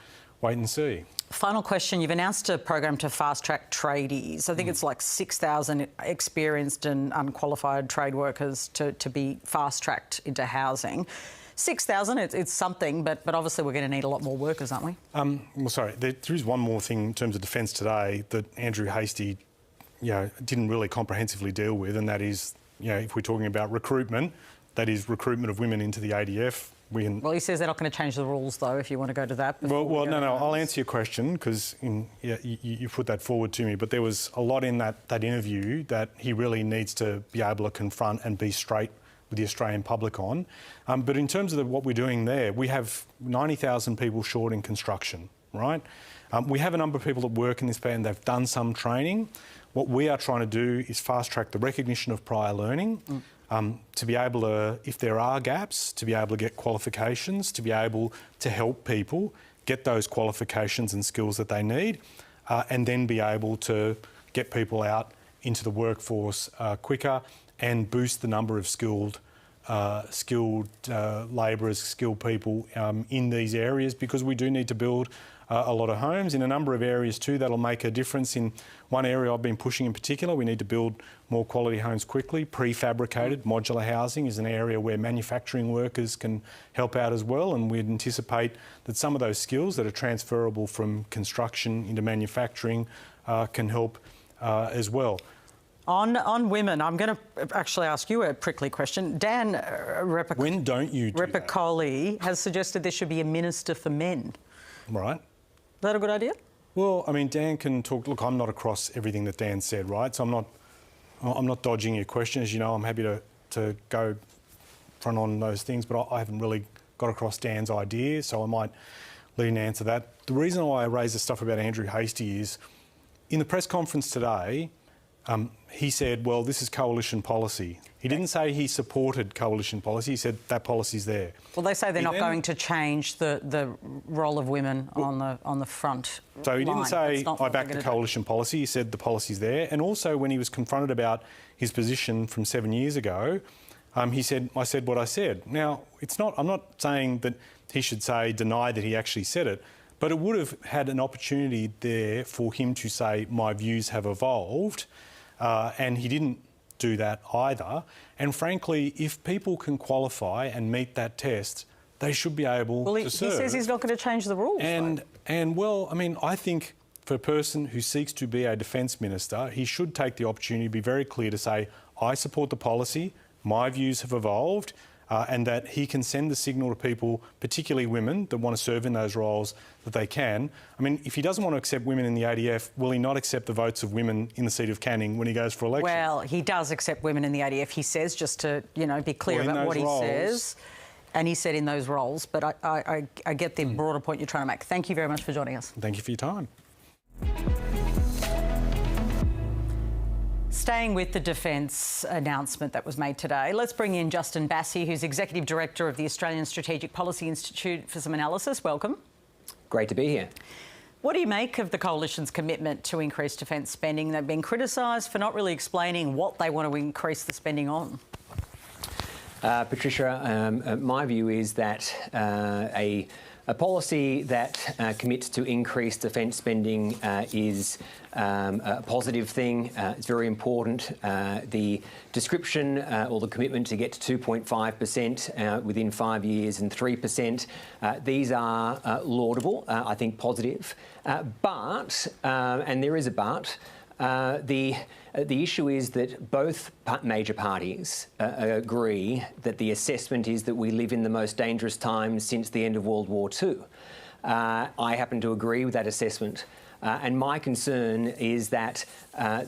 see. Final question. You've announced a program to fast-track tradies. I think it's like 6,000 experienced and unqualified trade workers to be fast-tracked into housing. 6,000, it's something, but obviously we're going to need a lot more workers, aren't we? Well, sorry, there is one more thing in terms of defence today that Andrew Hastie didn't really comprehensively deal with, and that is, if we're talking about recruitment, that is recruitment of women into the ADF. Well, he says they're not going to change the rules, though, if you want to go to that. Well, no, I'll answer your question because you put that forward to me, but there was a lot in that interview that he really needs to be able to confront and be straight with the Australian public on. But in terms of what we're doing there, we have 90,000 people short in construction, right? We have a number of people that work in this band, they've done some training. What we are trying to do is fast-track the recognition of prior learning, to be able to, if there are gaps, to be able to get qualifications, to be able to help people get those qualifications and skills that they need, and then be able to get people out into the workforce quicker and boost the number of skilled labourers, skilled people in these areas, because we do need to build a lot of homes. In a number of areas too, that'll make a difference. In one area I've been pushing in particular, we need to build more quality homes quickly. Prefabricated modular housing is an area where manufacturing workers can help out as well, and we'd anticipate that some of those skills that are transferable from construction into manufacturing can help as well. On women, I'm going to actually ask you a prickly question. Dan When don't you do Repicoli has suggested there should be a minister for men. Right. Is that a good idea? Well, I mean, Dan can talk. Look, I'm not across everything that Dan said, right? So I'm not dodging your question. As you know, I'm happy to go front on those things, but I haven't really got across Dan's idea, so I might let him answer that. The reason why I raised the stuff about Andrew Hastie is, in the press conference today, he said, well, this is coalition policy. He didn't say he supported coalition policy. He said that policy's there. Well, they say they're not going to change the role of women on the front. So he didn't say I back the coalition do. policy. He said the policy's there. And also, when he was confronted about his position from 7 years ago, he said, I said what I said. Now, I'm not saying that he should deny that he actually said it, but it would have had an opportunity there for him to say my views have evolved. And he didn't do that either. And frankly, if people can qualify and meet that test, they should be able to serve. He says he's not going to change the rules. And well, I mean, I think for a person who seeks to be a defence minister, he should take the opportunity to be very clear to say, I support the policy, my views have evolved, and that he can send the signal to people, particularly women, that want to serve in those roles, that they can. I mean, if he doesn't want to accept women in the ADF, will he not accept the votes of women in the seat of Canning when he goes for election? Well, he does accept women in the ADF, he says, just to, you know, be clear about what he says. And he said in those roles, but I get the broader point you're trying to make. Thank you very much for joining us. Thank you for your time. Staying with the defence announcement that was made today, let's bring in Justin Bassi, who's Executive Director of the Australian Strategic Policy Institute, for some analysis. Welcome. Great to be here. What do you make of the Coalition's commitment to increase defence spending? They've been criticised for not really explaining what they want to increase the spending on. Patricia, my view is that a policy that commits to increased defence spending is a positive thing. It's very important. The description or the commitment to get to 2.5% within 5 years and 3%, these are laudable, I think positive. But, and there is a but, the issue is that both major parties agree that the assessment is that we live in the most dangerous times since the end of World War II. I happen to agree with that assessment. And my concern is that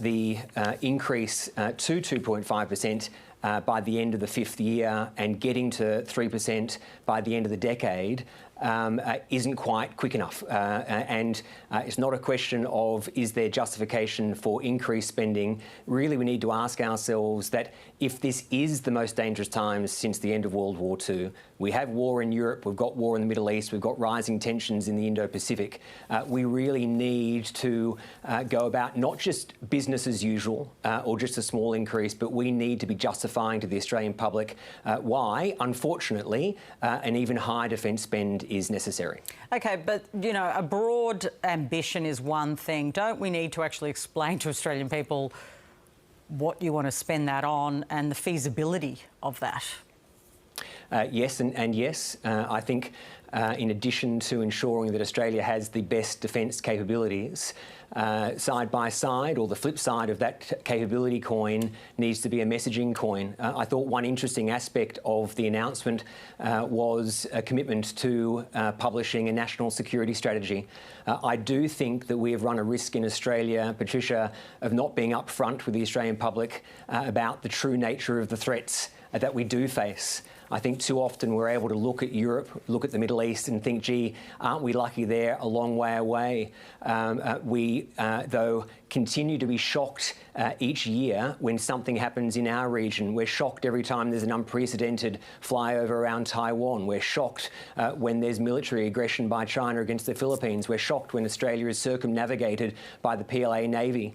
the increase to 2.5% by the end of the 5th year and getting to 3% by the end of the decade isn't quite quick enough. And it's not a question of is there justification for increased spending. Really, we need to ask ourselves that if this is the most dangerous times since the end of World War II, we have war in Europe, we've got war in the Middle East, we've got rising tensions in the Indo-Pacific. We really need to go about not just business as usual or just a small increase, but we need to be justifying to the Australian public why, unfortunately, an even higher defence spend is necessary. OK, but, you know, a broad ambition is one thing. Don't we need to actually explain to Australian people what you want to spend that on and the feasibility of that? Yes, and yes. I think in addition to ensuring that Australia has the best defence capabilities, side by side, or the flip side of that capability coin needs to be a messaging coin. I thought one interesting aspect of the announcement was a commitment to publishing a national security strategy. I do think that we have run a risk in Australia, Patricia, of not being upfront with the Australian public about the true nature of the threats that we do face. I think too often we're able to look at Europe, look at the Middle East and think, gee, aren't we lucky they're a long way away? We, though, continue to be shocked each year when something happens in our region. We're shocked every time there's an unprecedented flyover around Taiwan. We're shocked when there's military aggression by China against the Philippines. We're shocked when Australia is circumnavigated by the PLA Navy.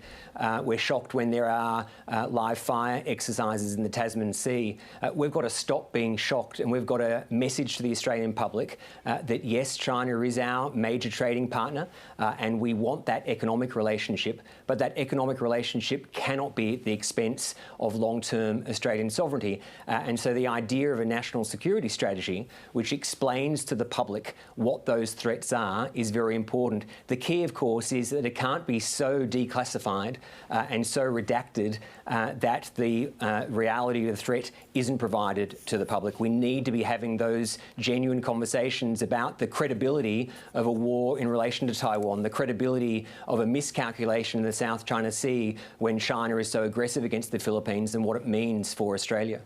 We're shocked when there are live fire exercises in the Tasman Sea. We've got to stop being shocked, and we've got a message to the Australian public that yes, China is our major trading partner and we want that economic relationship, but that economic relationship cannot be at the expense of long-term Australian sovereignty. And so the idea of a national security strategy, which explains to the public what those threats are, is very important. The key, of course, is that it can't be so declassified and so redacted that the reality of the threat isn't provided to the public. We need to be having those genuine conversations about the credibility of a war in relation to Taiwan, the credibility of a miscalculation in the South China Sea when China is so aggressive against the Philippines, and what it means for Australia.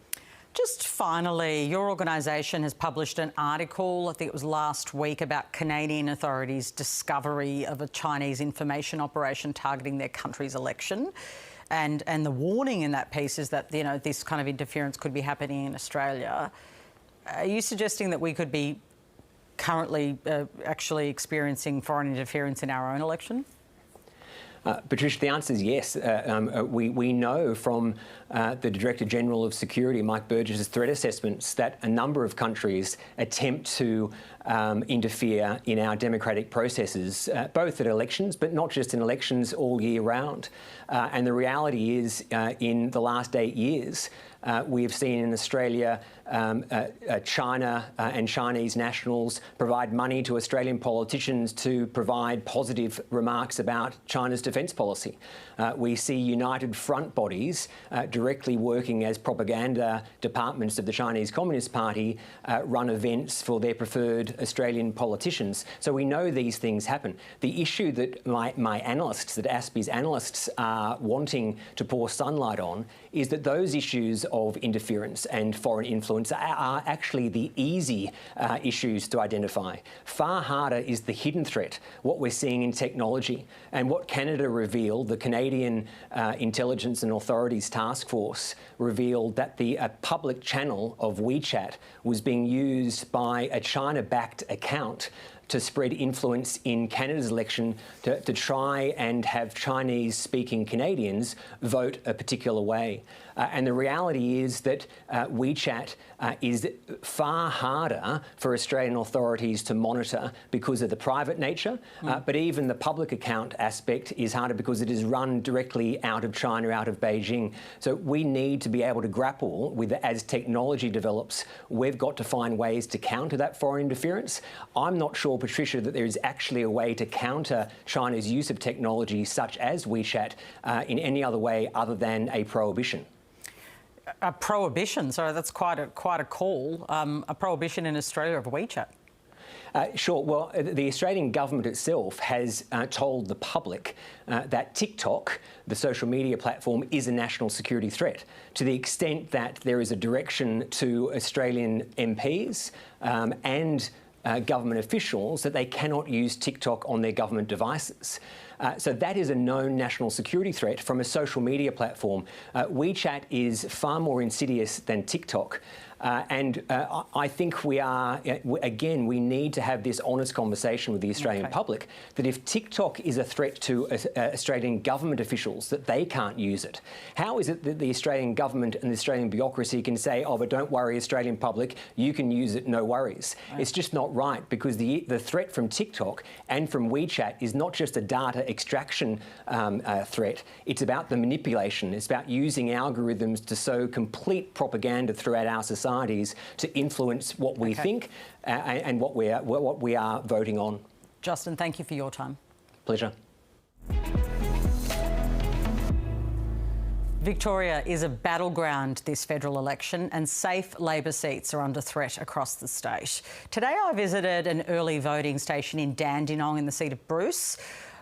Just finally, your organisation has published an article, I think it was last week, about Canadian authorities' discovery of a Chinese information operation targeting their country's election. And the warning in that piece is that, you know, this kind of interference could be happening in Australia. Are you suggesting that we could be currently actually experiencing foreign interference in our own election? Patricia, the answer is yes. We know from the Director General of Security, Mike Burgess's threat assessments, that a number of countries attempt to interfere in our democratic processes, both at elections, but not just in elections, all year round. And the reality is, in the last 8 years, we have seen in Australia China and Chinese nationals provide money to Australian politicians to provide positive remarks about China's defence policy. We see united front bodies directly working as propaganda departments of the Chinese Communist Party run events for their preferred Australian politicians. So we know these things happen. The issue that my analysts, that ASPI's analysts are wanting to pour sunlight on is that those issues of interference and foreign influence are actually the easy issues to identify. Far harder is the hidden threat, what we're seeing in technology. And what Canada revealed, the Canadian Intelligence and Authorities Task Force revealed that the public channel of WeChat was being used by a China-backed account to spread influence in Canada's election to try and have Chinese-speaking Canadians vote a particular way. And the reality is that WeChat is far harder for Australian authorities to monitor because of the private nature, but even the public account aspect is harder because it is run directly out of China, out of Beijing. So we need to be able to grapple with, as technology develops, we've got to find ways to counter that foreign interference. I'm not sure, Patricia, that there is actually a way to counter China's use of technology such as WeChat in any other way other than a prohibition. A prohibition? Sorry, that's quite a call. A prohibition in Australia of WeChat? Sure. Well, the Australian government itself has told the public that TikTok, the social media platform, is a national security threat, to the extent that there is a direction to Australian MPs and government officials that they cannot use TikTok on their government devices. So that is a known national security threat from a social media platform. WeChat is far more insidious than TikTok. And I think we are, again, we need to have this honest conversation with the Australian public that if TikTok is a threat to Australian government officials, that they can't use it. How is it that the Australian government and the Australian bureaucracy can say, oh, but don't worry, Australian public, you can use it, no worries? It's just not right, because the threat from TikTok and from WeChat is not just a data extraction threat. It's about the manipulation. It's about using algorithms to sow complete propaganda throughout our society to influence what we think and what we are voting on. Justin, thank you for your time. Pleasure. Victoria is a battleground this federal election, and safe Labor seats are under threat across the state. Today I visited an early voting station in Dandenong in the seat of Bruce,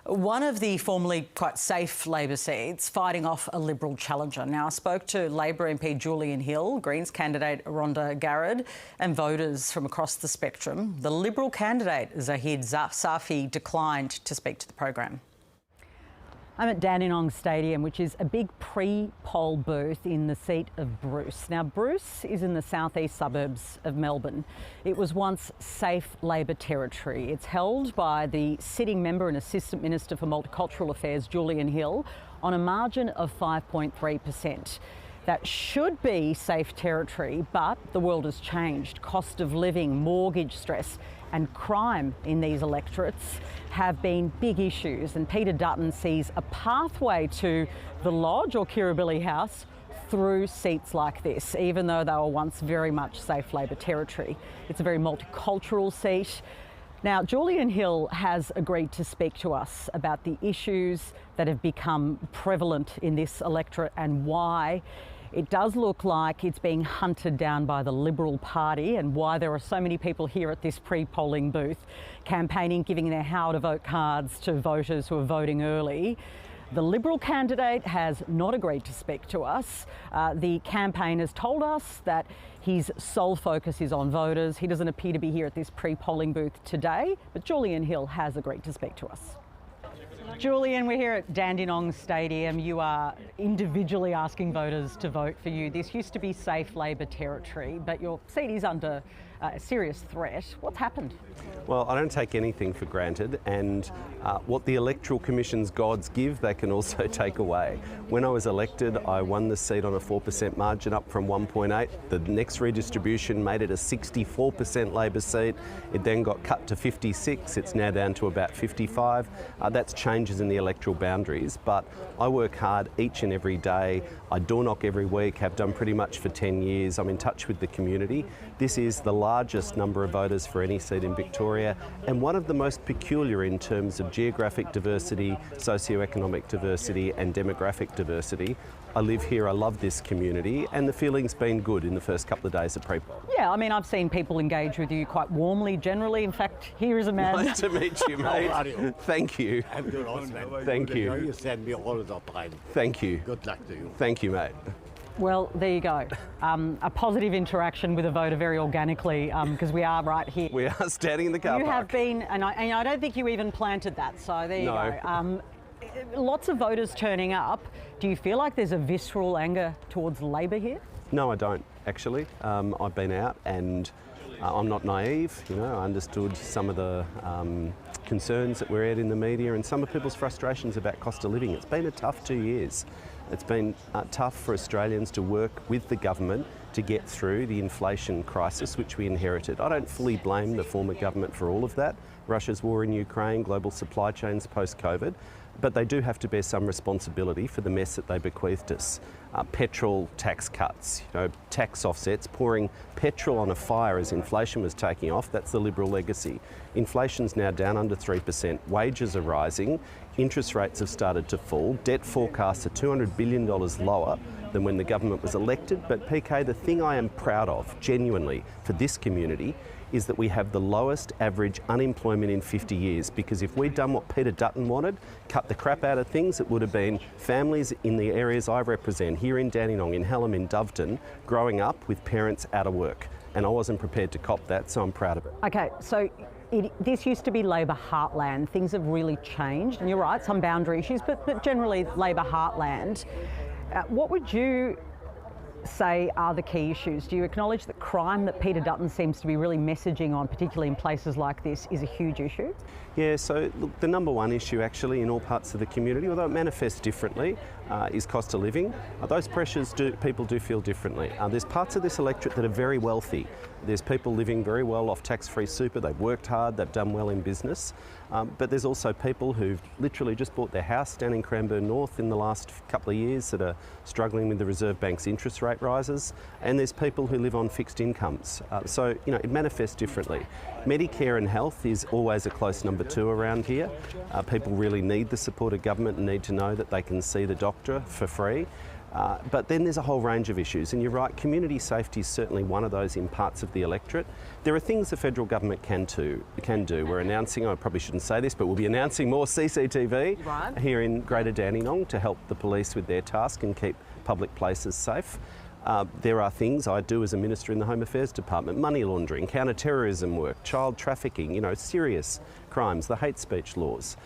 one of the formerly quite safe Labor seats, fighting off a Liberal challenger. Now, I spoke to Labor MP Julian Hill, Greens candidate Rhonda Garrod, and voters from across the spectrum. The Liberal candidate, Zahid Safi, declined to speak to the program. I'm at Dandenong Stadium, which is a big pre-poll booth in the seat of Bruce. Now, Bruce is in the southeast suburbs of Melbourne. It was once safe Labor territory. It's held by the sitting member and Assistant Minister for Multicultural Affairs, Julian Hill, on a margin of 5.3%. That should be safe territory, but the world has changed. Cost of living, mortgage stress and crime in these electorates have been big issues, and Peter Dutton sees a pathway to the Lodge or Kirribilli House through seats like this, even though they were once very much safe Labor territory. It's a very multicultural seat. Now, Julian Hill has agreed to speak to us about the issues that have become prevalent in this electorate and why it does look like it's being hunted down by the Liberal Party, and why there are so many people here at this pre-polling booth campaigning, giving their how to vote cards to voters who are voting early. The Liberal candidate has not agreed to speak to us. The campaign has told us that his sole focus is on voters. He doesn't appear to be here at this pre-polling booth today, but Julian Hill has agreed to speak to us. Julian, we're here at Dandenong Stadium. You are individually asking voters to vote for you. This used to be safe Labor territory, but your seat is under a serious threat. What's happened? Well, I don't take anything for granted, and what the Electoral Commission's gods give, they can also take away. When I was elected, I won the seat on a 4% margin, up from 1.8. The next redistribution made it a 64% Labor seat. It then got cut to 56. It's now down to about 55. That's changes in the electoral boundaries, but I work hard each and every day. I door knock every week, have done pretty much for 10 years. I'm in touch with the community. This is the largest number of voters for any seat in Victoria, and one of the most peculiar in terms of geographic diversity, socioeconomic diversity and demographic diversity. I live here, I love this community, and the feeling's been good in the first couple of days of pre-poll. Yeah, I mean, I've seen people engage with you quite warmly generally. In fact, here is a man. Nice to meet you, mate. How are you? Thank you. I'm good also, man. Thank you. You send me all the time. Thank you. Good luck to you. Thank you, mate. Well, there you go. A positive interaction with a voter very organically, because we are right here. We are standing in the car park. You have been, and I don't think you even planted that, so there you go. Lots of voters turning up. Do you feel like there's a visceral anger towards Labor here? No, I don't, actually. I've been out and I'm not naive. You know, I understood some of the concerns that were aired in the media and some of people's frustrations about cost of living. It's been a tough 2 years. It's been tough for Australians to work with the government to get through the inflation crisis which we inherited. I don't fully blame the former government for all of that. Russia's war in Ukraine, global supply chains post-COVID, but they do have to bear some responsibility for the mess that they bequeathed us. Petrol tax cuts, tax offsets, pouring petrol on a fire as inflation was taking off, that's the Liberal legacy. Inflation's now down under 3%, wages are rising, interest rates have started to fall, debt forecasts are $200 billion lower than when the government was elected. But PK, the thing I am proud of, genuinely, for this community, is that we have the lowest average unemployment in 50 years, because if we'd done what Peter Dutton wanted, cut the crap out of things, it would have been families in the areas I represent, here in Dandenong, in Hallam, in Doveton, growing up with parents out of work. And I wasn't prepared to cop that, so I'm proud of it. Okay, so this used to be Labor heartland. Things have really changed, and you're right, some boundary issues, but generally Labor heartland. What would you say are the key issues? Do you acknowledge that crime that Peter Dutton seems to be really messaging on, particularly in places like this, is a huge issue? Yeah, so look, the number one issue actually in all parts of the community, although it manifests differently, is cost of living. Those pressures people do feel differently. There's parts of this electorate that are very wealthy. There's people living very well off tax-free super, they've worked hard, they've done well in business. But there's also people who've literally just bought their house down in Cranbourne North in the last couple of years that are struggling with the Reserve Bank's interest rate rises. And there's people who live on fixed incomes. So, it manifests differently. Medicare and health is always a close number 2 around here. People really need the support of government and need to know that they can see the doctor for free. But then there's a whole range of issues, and you're right, community safety is certainly one of those in parts of the electorate. There are things the federal government can do. We're announcing, I probably shouldn't say this, but we'll be announcing more CCTV here in Greater Dandenong to help the police with their task and keep public places safe. There are things I do as a Minister in the Home Affairs Department: money laundering, counter-terrorism work, child trafficking, serious crimes, the hate speech laws.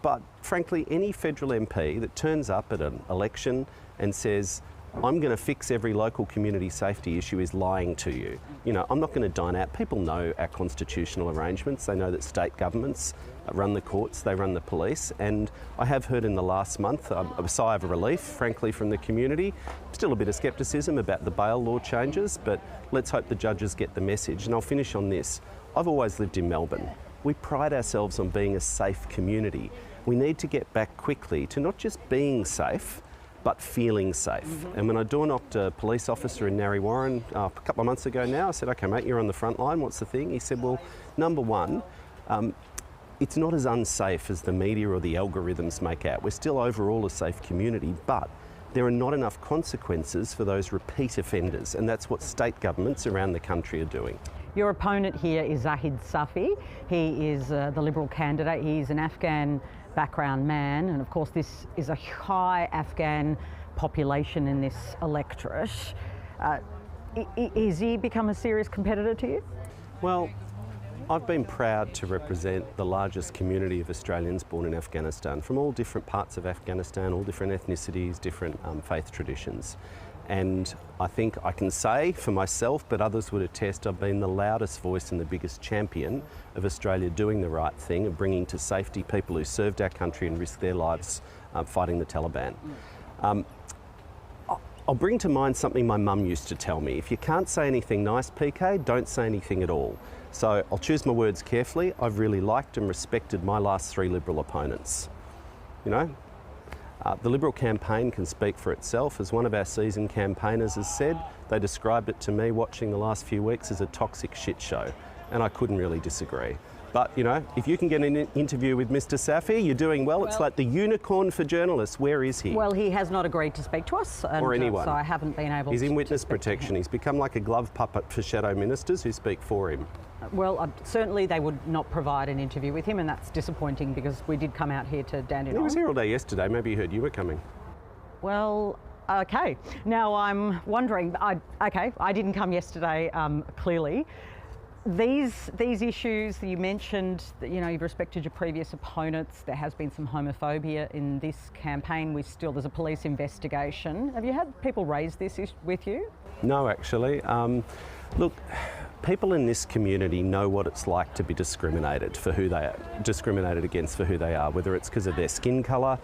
But frankly, any federal MP that turns up at an election and says, I'm going to fix every local community safety issue, is lying to you. I'm not going to dine out. People know our constitutional arrangements. They know that state governments run the courts, they run the police. And I have heard in the last month a sigh of relief, frankly, from the community. Still a bit of scepticism about the bail law changes, but let's hope the judges get the message. And I'll finish on this. I've always lived in Melbourne. We pride ourselves on being a safe community. We need to get back quickly to not just being safe, but feeling safe. And when I door knocked a police officer in Narre Warren a couple of months ago now, I said, okay mate, you're on the front line, what's the thing? He said, well, number one, it's not as unsafe as the media or the algorithms make out. We're still overall a safe community, but there are not enough consequences for those repeat offenders, and that's what state governments around the country are doing. Your opponent here is Zahid Safi. He is the Liberal candidate. He's an Afghan background man, and of course this is a high Afghan population in this electorate. Is he become a serious competitor to you? Well, I've been proud to represent the largest community of Australians born in Afghanistan, from all different parts of Afghanistan, all different ethnicities, different faith traditions. And I think I can say for myself, but others would attest, I've been the loudest voice and the biggest champion of Australia doing the right thing and bringing to safety people who served our country and risked their lives fighting the Taliban. I'll bring to mind something my mum used to tell me. If you can't say anything nice, PK, don't say anything at all. So I'll choose my words carefully. I've really liked and respected my last 3 Liberal opponents. You know, the Liberal campaign can speak for itself. As one of our seasoned campaigners has said, they described it to me watching the last few weeks as a toxic shit show, and I couldn't really disagree. But, you know, if you can get an interview with Mr Safi, you're doing well. It's like the unicorn for journalists. Where is he? Well, he has not agreed to speak to us. Or anyone. So I haven't been able to... He's in witness protection. He's become like a glove puppet for shadow ministers who speak for him. Well, certainly they would not provide an interview with him, and that's disappointing because we did come out here to Dandenong. He was here all day yesterday. Maybe he heard you were coming. Well, OK. Now I'm wondering, I didn't come yesterday, clearly. These issues that you mentioned, you know, you've respected your previous opponents. There has been some homophobia in this campaign. There's a police investigation. Have you had people raise this with you? No, actually. Look, people in this community know what it's like to be discriminated against for who they are, whether it's because of their skin colour.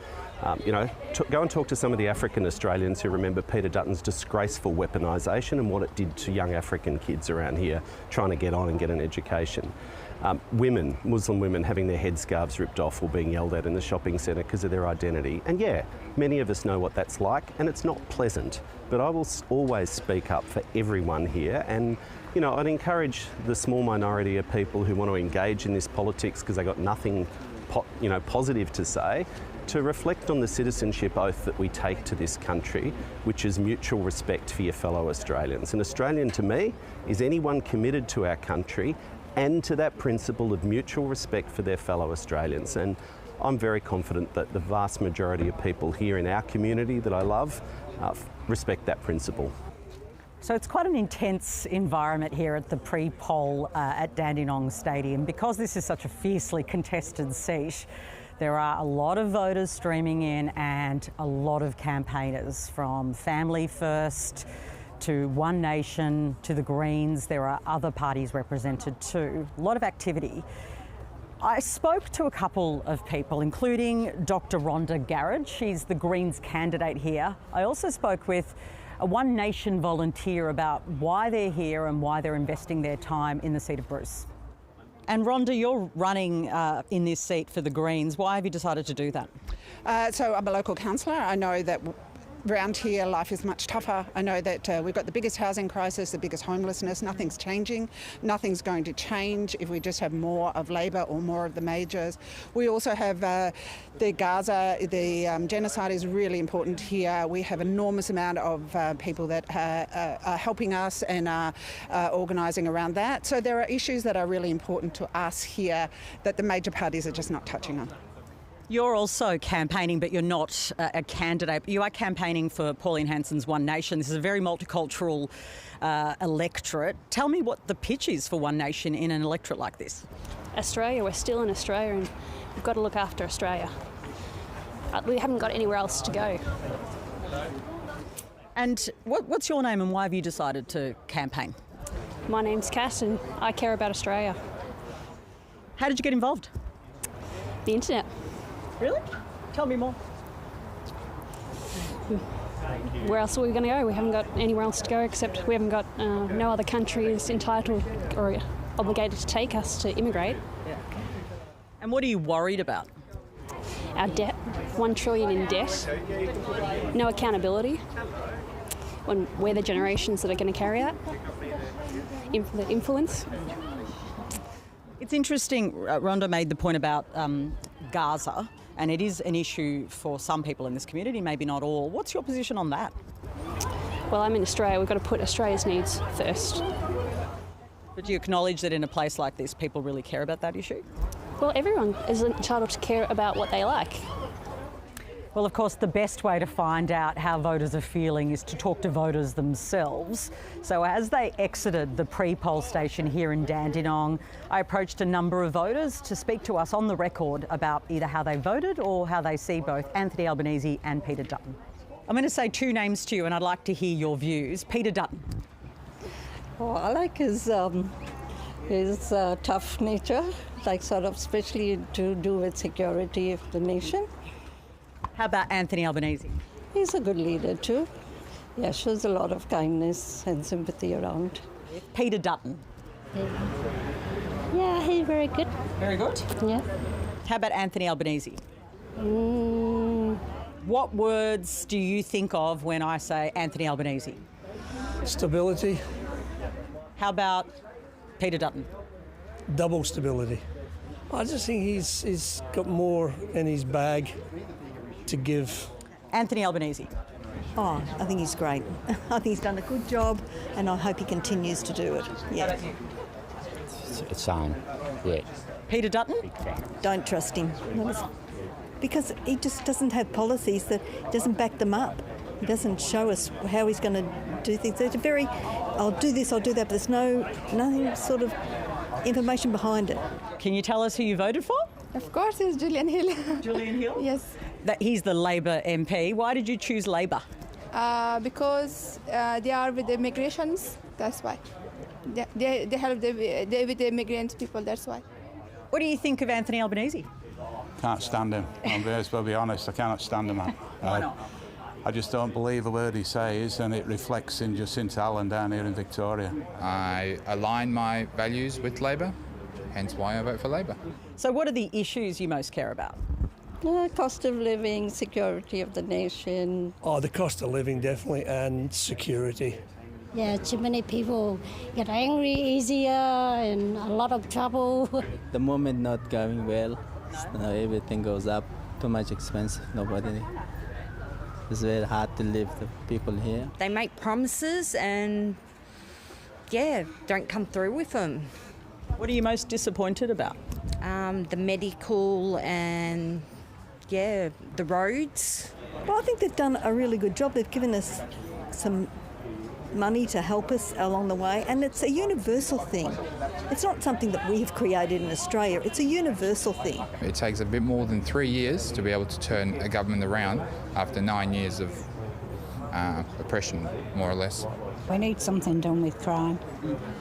You know, go and talk to some of the African Australians who remember Peter Dutton's disgraceful weaponisation and what it did to young African kids around here trying to get on and get an education. Women, Muslim women, having their headscarves ripped off or being yelled at in the shopping centre because of their identity. And yeah, many of us know what that's like, and it's not pleasant. But I will always speak up for everyone here, and you know, I'd encourage the small minority of people who want to engage in this politics because they got nothing, positive to say, to reflect on the citizenship oath that we take to this country, which is mutual respect for your fellow Australians. An Australian, to me, is anyone committed to our country and to that principle of mutual respect for their fellow Australians. And I'm very confident that the vast majority of people here in our community that I love respect that principle. So it's quite an intense environment here at the pre-poll at Dandenong Stadium. Because this is such a fiercely contested seat, there are a lot of voters streaming in and a lot of campaigners, from Family First to One Nation to the Greens. There are other parties represented too. A lot of activity. I spoke to a couple of people, including Dr. Rhonda Garrett. She's the Greens candidate here. I also spoke with a One Nation volunteer about why they're here and why they're investing their time in the seat of Bruce. And Rhonda, you're running in this seat for the Greens. Why have you decided to do that? So I'm a local councillor. I know that around here life is much tougher. I know that we've got the biggest housing crisis, the biggest homelessness. Nothing's changing. Nothing's going to change if we just have more of Labor or more of the majors. We also have the Gaza, the genocide is really important here. We have enormous amount of people that are helping us and are organising around that. So there are issues that are really important to us here that the major parties are just not touching on. You're also campaigning, but you're not a candidate. You are campaigning for Pauline Hanson's One Nation. This is a very multicultural electorate. Tell me what the pitch is for One Nation in an electorate like this. Australia, we're still in Australia and we've got to look after Australia. We haven't got anywhere else to go. And what's your name and why have you decided to campaign? My name's Cass and I care about Australia. How did you get involved? The internet. Really? Tell me more. Where else are we going to go? We haven't got anywhere else to go except we haven't got no other country is entitled or obligated to take us to immigrate. Yeah. And what are you worried about? Our debt, $1 trillion in debt, no accountability. When we're the generations that are going to carry that, the influence. It's interesting, Rhonda made the point about Gaza, and it is an issue for some people in this community, maybe not all. What's your position on that? Well, I'm in Australia. We've got to put Australia's needs first. But do you acknowledge that in a place like this, people really care about that issue? Well, everyone is entitled to care about what they like. Well, of course, the best way to find out how voters are feeling is to talk to voters themselves. So as they exited the pre-poll station here in Dandenong, I approached a number of voters to speak to us on the record about either how they voted or how they see both Anthony Albanese and Peter Dutton. I'm going to say two names to you and I'd like to hear your views. Peter Dutton. Oh, I like his tough nature, like sort of especially to do with security of the nation. How about Anthony Albanese? He's a good leader too. Yeah, shows a lot of kindness and sympathy around. Peter Dutton. Yeah, he's very good. Very good? Yeah. How about Anthony Albanese? What words do you think of when I say Anthony Albanese? Stability. How about Peter Dutton? Double stability. I just think he's got more in his bag to give. Anthony Albanese. Oh, I think he's great. I think he's done a good job and I hope he continues to do it. Yeah. Same, yeah. Peter Dutton? Don't trust him. Because he just doesn't have policies that doesn't back them up. He doesn't show us how he's going to do things. It's very, I'll do this, I'll do that, but there's nothing sort of information behind it. Can you tell us who you voted for? Of course, it's Julian Hill. Julian Hill? Yes. He's the Labor MP. Why did you choose Labor? Because they are with the migrations, that's why. They help with the immigrant people, that's why. What do you think of Anthony Albanese? Can't stand him. I'm going to be honest, I cannot stand him. Why not? I just don't believe a word he says, and it reflects in Jacinta Allen down here in Victoria. I align my values with Labor, hence why I vote for Labor. So what are the issues you most care about? Cost of living, security of the nation. Oh, the cost of living definitely, and security. Yeah, too many people get angry easier and a lot of trouble. The moment not going well, everything goes up, too much expensive, nobody. It's very hard to live, the people here. They make promises and, don't come through with them. What are you most disappointed about? The medical and, the roads. Well, I think they've done a really good job. They've given us some money to help us along the way, and it's a universal thing. It's not something that we have created in Australia, it's a universal thing. It takes a bit more than 3 years to be able to turn a government around after 9 years of oppression, more or less. We need something done with crime.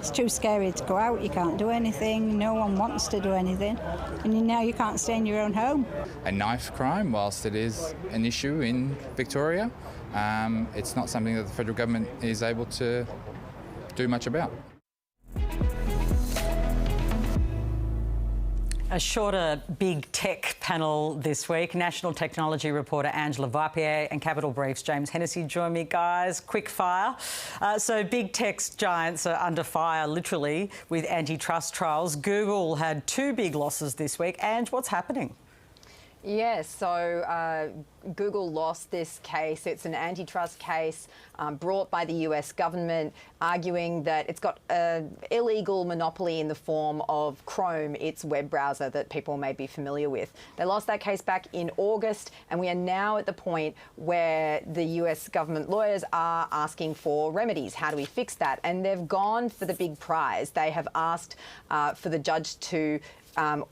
It's too scary to go out, you can't do anything, no one wants to do anything, and now you can't stay in your own home. A knife crime, whilst it is an issue in Victoria, it's not something that the federal government is able to do much about. A shorter big tech panel this week. National technology reporter Angela Vapier and Capital Brief's James Hennessy join me, guys. Quick fire. So big tech giants are under fire, literally, with antitrust trials. Google had 2 big losses this week. Ange, what's happening? Yes, so Google lost this case. It's an antitrust case brought by the US government, arguing that it's got an illegal monopoly in the form of Chrome, its web browser that people may be familiar with. They lost that case back in August, and we are now at the point where the US government lawyers are asking for remedies. How do we fix that? And they've gone for the big prize. They have asked for the judge to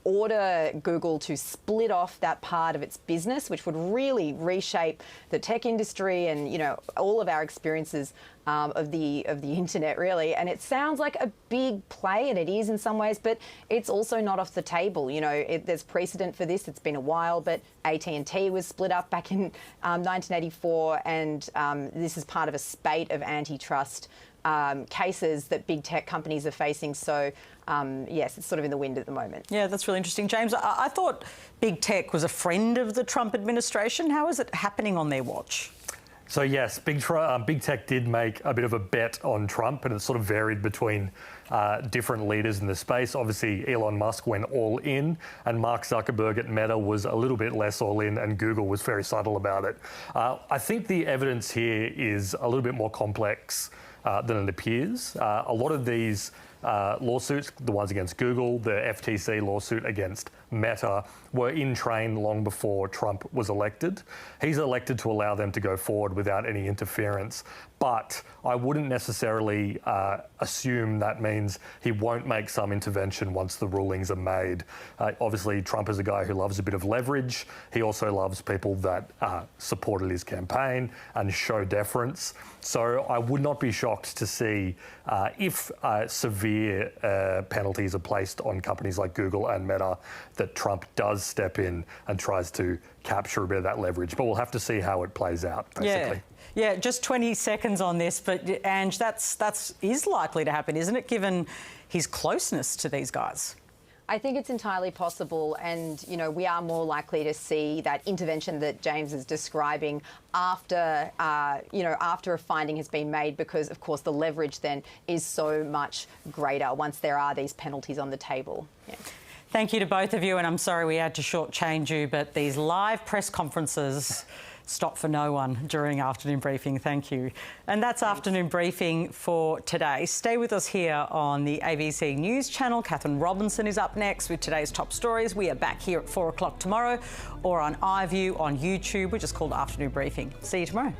order Google to split off that part of its business, which would really reshape the tech industry and, all of our experiences of the internet, really. And it sounds like a big play, and it is in some ways, but it's also not off the table. There's precedent for this. It's been a while, but AT&T was split up back in 1984, and this is part of a spate of antitrust cases that big tech companies are facing. So, yes, it's sort of in the wind at the moment. Yeah, that's really interesting. James, I thought big tech was a friend of the Trump administration. How is it happening on their watch? So, yes, big tech did make a bit of a bet on Trump, and it sort of varied between different leaders in the space. Obviously, Elon Musk went all in, and Mark Zuckerberg at Meta was a little bit less all in, and Google was very subtle about it. I think the evidence here is a little bit more complex than it appears. A lot of these lawsuits, the ones against Google, the FTC lawsuit against Meta were in train long before Trump was elected. He's elected to allow them to go forward without any interference. But I wouldn't necessarily assume that means he won't make some intervention once the rulings are made. Obviously, Trump is a guy who loves a bit of leverage. He also loves people that supported his campaign and show deference. So I would not be shocked to see if severe penalties are placed on companies like Google and Meta, that Trump does step in and tries to capture a bit of that leverage. But we'll have to see how it plays out, basically. Yeah, just 20 seconds on this, but Ange, that is likely to happen, isn't it, given his closeness to these guys? I think it's entirely possible, and we are more likely to see that intervention that James is describing after after a finding has been made, because of course the leverage then is so much greater once there are these penalties on the table. Yeah. Thank you to both of you, and I'm sorry we had to shortchange you, but these live press conferences stop for no one during afternoon briefing. Thank you. And that's afternoon briefing for today. Stay with us here on the ABC News channel. Catherine Robinson is up next with today's top stories. We are back here at 4 o'clock tomorrow, or on iView on YouTube, which is called Afternoon Briefing. See you tomorrow.